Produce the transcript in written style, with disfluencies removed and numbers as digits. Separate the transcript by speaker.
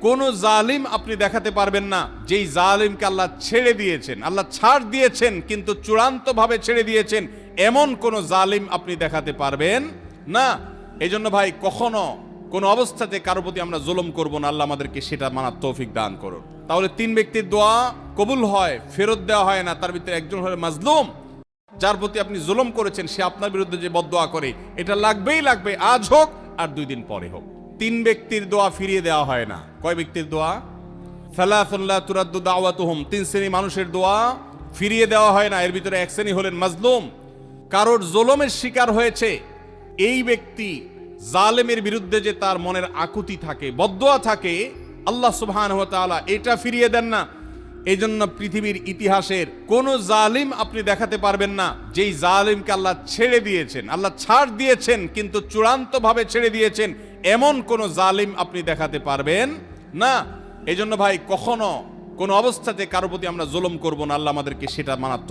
Speaker 1: কোন জালিম আপনি দেখাতে পারবেন না যেই জালিমকে আল্লাহ ছেড়ে দিয়েছেন, আল্লাহ ছাড় দিয়েছেন কিন্তু চূড়ান্তভাবে ছেড়ে দিয়েছেন, এমন কোন জালিম আপনি দেখাতে পারবেন না। এই জন্য ভাই কখনো কোন অবস্থাতে কারো প্রতি আমরা জুলুম করব না। আল্লাহ আমাদেরকে সেটা মানার তৌফিক দান করুন। তাহলে 3 ব্যক্তির দোয়া কবুল হয়, ফেরত দেওয়া হয় না। তার ভিতরে একজন হলো মাজলুম, যার প্রতি আপনি জুলুম করেছেন, সে আপনার বিরুদ্ধে যে বদদোয়া করে, এটা লাগবেই লাগবে, আজ হোক আর 2 দিন পরে হোক। 3 ব্যক্তির দোয়া ফিরিয়ে দেওয়া হয় না। কয় ব্যক্তির দোয়া? সালাসুন লা তুরাদ্দু দাওয়াতুহুম, 3 শ্রেণী মানুষের দোয়া ফিরিয়ে দেওয়া হয় না। এর ভিতরে এক শ্রেণী হলেন মাজলুম, কারোর জুলুমের শিকার হয়েছে। এই ব্যক্তি জালেমের বিরুদ্ধে যে তার মনের আকুতি থাকে, বদদোয়া থাকে, আল্লাহ সুবহানাহু ওয়া তাআলা এটা ফিরিয়ে দেন না। এই জন্য পৃথিবীর ইতিহাসের কোন জালিম আপনি দেখাতে পারবেন না যেই জালিমকে আল্লাহ ছেড়ে দিয়েছেন, আল্লাহ ছাড় দিয়েছেন কিন্তু চূড়ান্তভাবে ছেড়ে দিয়েছেন, এমন কোন জালিম আপনি দেখাতে পারবেন না। এই জন্য ভাই কখনো কোন অবস্থাতে কারো প্রতি আমরা জুলুম করব না। আল্লাহ আমাদেরকে সেটা মানার